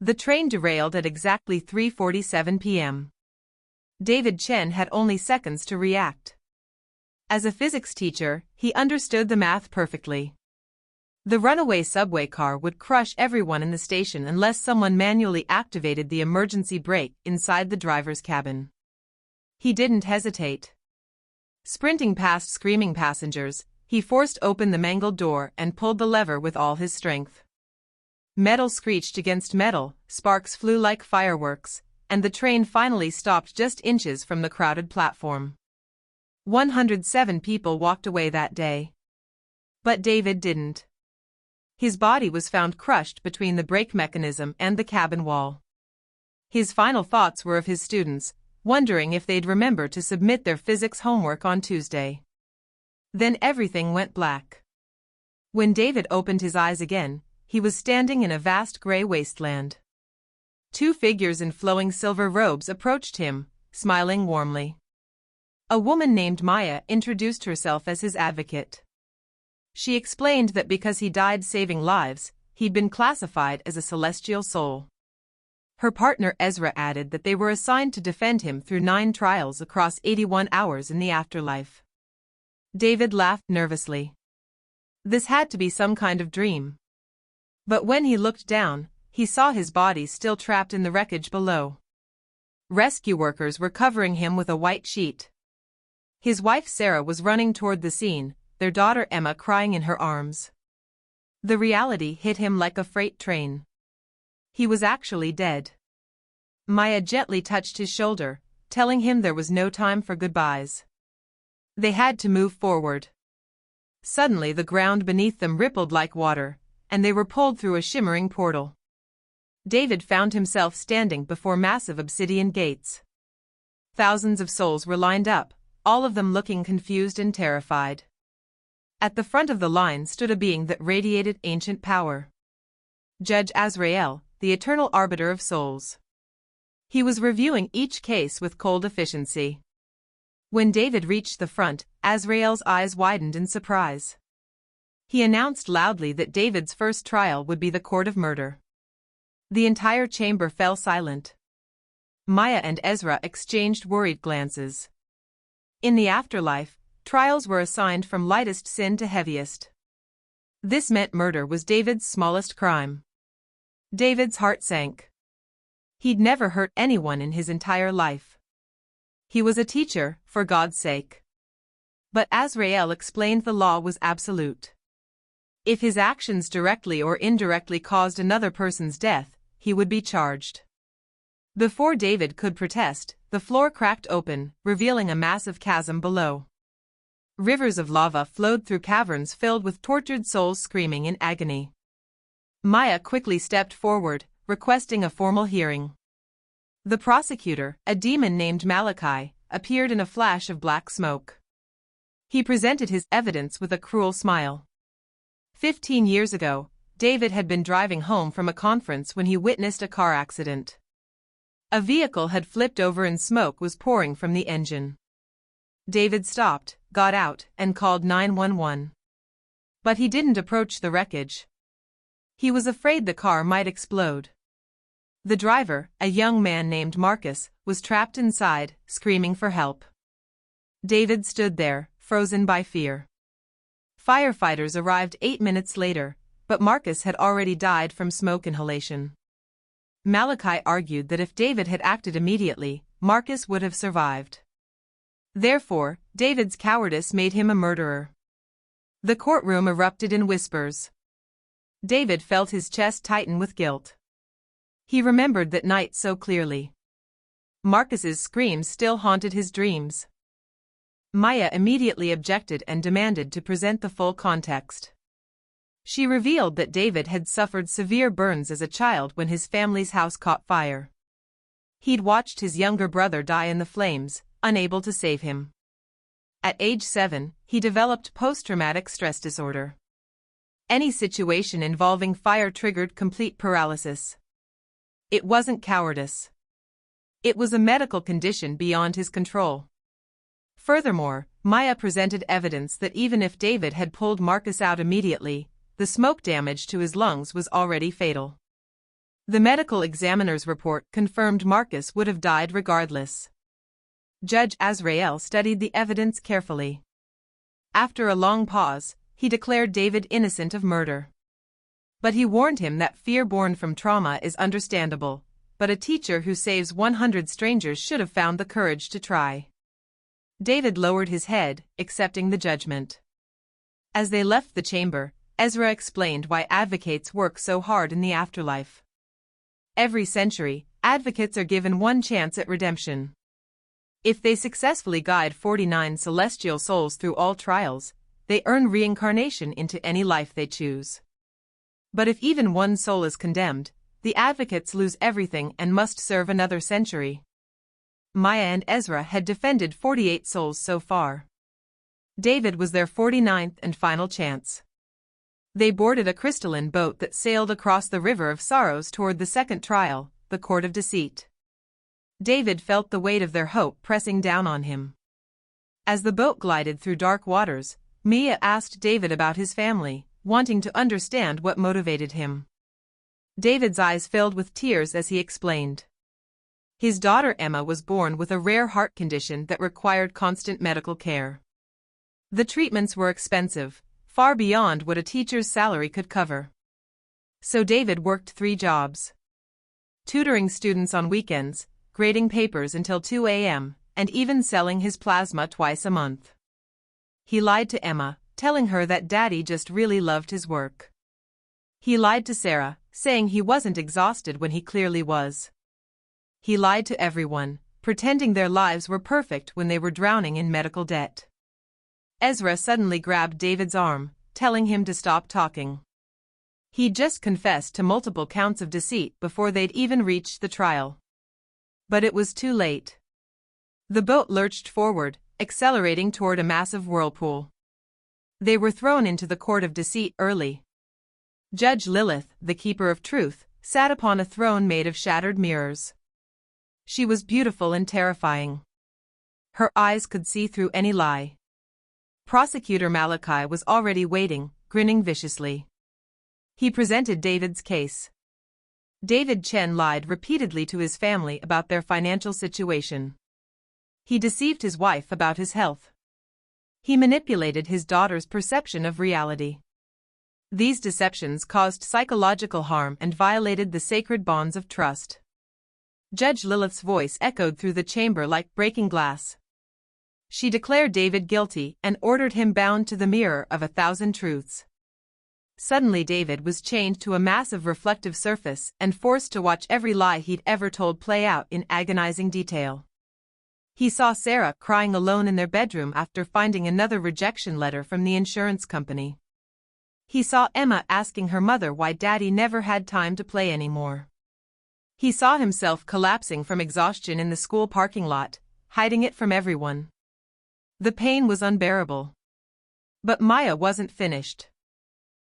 The train derailed at exactly 3:47 p.m. David Chen had only seconds to react. As a physics teacher, he understood the math perfectly. The runaway subway car would crush everyone in the station unless someone manually activated the emergency brake inside the driver's cabin. He didn't hesitate. Sprinting past screaming passengers, he forced open the mangled door and pulled the lever with all his strength. Metal screeched against metal, sparks flew like fireworks, and the train finally stopped just inches from the crowded platform. 107 people walked away that day. But David didn't. His body was found crushed between the brake mechanism and the cabin wall. His final thoughts were of his students, wondering if they'd remember to submit their physics homework on Tuesday. Then everything went black. When David opened his eyes again, he was standing in a vast gray wasteland. Two figures in flowing silver robes approached him, smiling warmly. A woman named Maya introduced herself as his advocate. She explained that because he died saving lives, he'd been classified as a celestial soul. Her partner Ezra added that they were assigned to defend him through 9 trials across 81 hours in the afterlife. David laughed nervously. This had to be some kind of dream. But when he looked down, he saw his body still trapped in the wreckage below. Rescue workers were covering him with a white sheet. His wife Sarah was running toward the scene, their daughter Emma crying in her arms. The reality hit him like a freight train. He was actually dead. Maya gently touched his shoulder, telling him there was no time for goodbyes. They had to move forward. Suddenly the ground beneath them rippled like water, and they were pulled through a shimmering portal. David found himself standing before massive obsidian gates. Thousands of souls were lined up, all of them looking confused and terrified. At the front of the line stood a being that radiated ancient power. Judge Azrael, the eternal arbiter of souls. He was reviewing each case with cold efficiency. When David reached the front, Azrael's eyes widened in surprise. He announced loudly that David's first trial would be the court of murder. The entire chamber fell silent. Maya and Ezra exchanged worried glances. In the afterlife, trials were assigned from lightest sin to heaviest. This meant murder was David's smallest crime. David's heart sank. He'd never hurt anyone in his entire life. He was a teacher, for God's sake. But Azrael explained the law was absolute. If his actions directly or indirectly caused another person's death, he would be charged. Before David could protest, the floor cracked open, revealing a massive chasm below. Rivers of lava flowed through caverns filled with tortured souls screaming in agony. Maya quickly stepped forward, requesting a formal hearing. The prosecutor, a demon named Malachi, appeared in a flash of black smoke. He presented his evidence with a cruel smile. 15 years ago, David had been driving home from a conference when he witnessed a car accident. A vehicle had flipped over and smoke was pouring from the engine. David stopped, got out, and called 911. But he didn't approach the wreckage. He was afraid the car might explode. The driver, a young man named Marcus, was trapped inside, screaming for help. David stood there, frozen by fear. Firefighters arrived 8 minutes later, but Marcus had already died from smoke inhalation. Malachi argued that if David had acted immediately, Marcus would have survived. Therefore, David's cowardice made him a murderer. The courtroom erupted in whispers. David felt his chest tighten with guilt. He remembered that night so clearly. Marcus's screams still haunted his dreams. Maya immediately objected and demanded to present the full context. She revealed that David had suffered severe burns as a child when his family's house caught fire. He'd watched his younger brother die in the flames, unable to save him. At age 7, he developed post-traumatic stress disorder. Any situation involving fire triggered complete paralysis. It wasn't cowardice. It was a medical condition beyond his control. Furthermore, Maya presented evidence that even if David had pulled Marcus out immediately, the smoke damage to his lungs was already fatal. The medical examiner's report confirmed Marcus would have died regardless. Judge Azrael studied the evidence carefully. After a long pause, he declared David innocent of murder. But he warned him that fear born from trauma is understandable, but a teacher who saves 100 strangers should have found the courage to try. David lowered his head, accepting the judgment. As they left the chamber, Ezra explained why advocates work so hard in the afterlife. Every century, advocates are given one chance at redemption. If they successfully guide 49 celestial souls through all trials, they earn reincarnation into any life they choose. But if even one soul is condemned, the advocates lose everything and must serve another century. Maya and Ezra had defended 48 souls so far. David was their 49th and final chance. They boarded a crystalline boat that sailed across the river of sorrows toward the second trial, the court of deceit. David felt the weight of their hope pressing down on him. As the boat glided through dark waters, Mia asked David about his family, wanting to understand what motivated him. David's eyes filled with tears as he explained. His daughter Emma was born with a rare heart condition that required constant medical care. The treatments were expensive, far beyond what a teacher's salary could cover. So David worked 3 jobs. Tutoring students on weekends, grading papers until 2 a.m., and even selling his plasma twice a month. He lied to Emma, telling her that Daddy just really loved his work. He lied to Sarah, saying he wasn't exhausted when he clearly was. He lied to everyone, pretending their lives were perfect when they were drowning in medical debt. Ezra suddenly grabbed David's arm, telling him to stop talking. He'd just confessed to multiple counts of deceit before they'd even reached the trial. But it was too late. The boat lurched forward, accelerating toward a massive whirlpool. They were thrown into the court of deceit early. Judge Lilith, the keeper of truth, sat upon a throne made of shattered mirrors. She was beautiful and terrifying. Her eyes could see through any lie. Prosecutor Malachi was already waiting, grinning viciously. He presented David's case. David Chen lied repeatedly to his family about their financial situation. He deceived his wife about his health. He manipulated his daughter's perception of reality. These deceptions caused psychological harm and violated the sacred bonds of trust. Judge Lilith's voice echoed through the chamber like breaking glass. She declared David guilty and ordered him bound to the mirror of 1,000 truths. Suddenly David was chained to a massive reflective surface and forced to watch every lie he'd ever told play out in agonizing detail. He saw Sarah crying alone in their bedroom after finding another rejection letter from the insurance company. He saw Emma asking her mother why Daddy never had time to play anymore. He saw himself collapsing from exhaustion in the school parking lot, hiding it from everyone. The pain was unbearable. But Maya wasn't finished.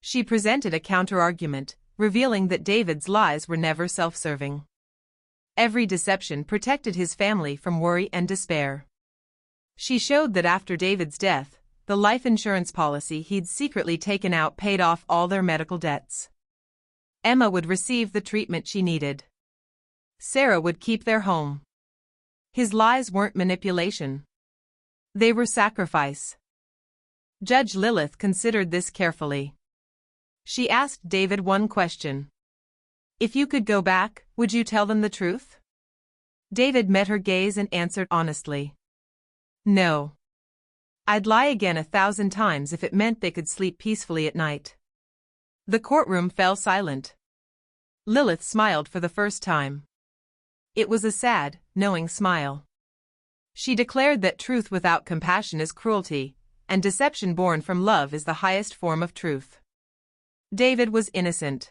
She presented a counter-argument, revealing that David's lies were never self-serving. Every deception protected his family from worry and despair. She showed that after David's death, the life insurance policy he'd secretly taken out paid off all their medical debts. Emma would receive the treatment she needed. Sarah would keep their home. His lies weren't manipulation. They were sacrifice. Judge Lilith considered this carefully. She asked David one question. If you could go back, would you tell them the truth? David met her gaze and answered honestly. No. I'd lie again 1,000 times if it meant they could sleep peacefully at night. The courtroom fell silent. Lilith smiled for the first time. It was a sad, knowing smile. She declared that truth without compassion is cruelty, and deception born from love is the highest form of truth. David was innocent.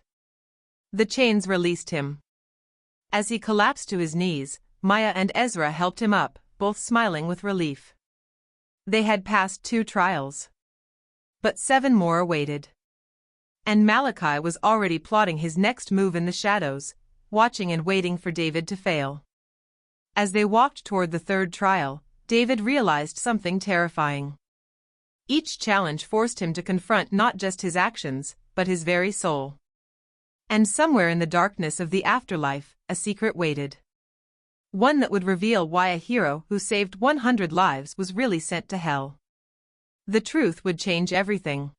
The chains released him. As he collapsed to his knees, Maya and Ezra helped him up, both smiling with relief. They had passed 2 trials. But 7 more awaited. And Malachi was already plotting his next move in the shadows, watching and waiting for David to fail. As they walked toward the 3rd trial, David realized something terrifying. Each challenge forced him to confront not just his actions, but his very soul. And somewhere in the darkness of the afterlife, a secret waited. One that would reveal why a hero who saved 100 lives was really sent to hell. The truth would change everything.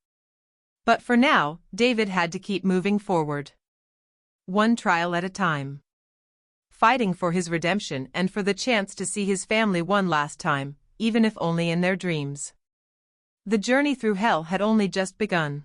But for now, David had to keep moving forward. One trial at a time. Fighting for his redemption and for the chance to see his family one last time, even if only in their dreams. The journey through hell had only just begun.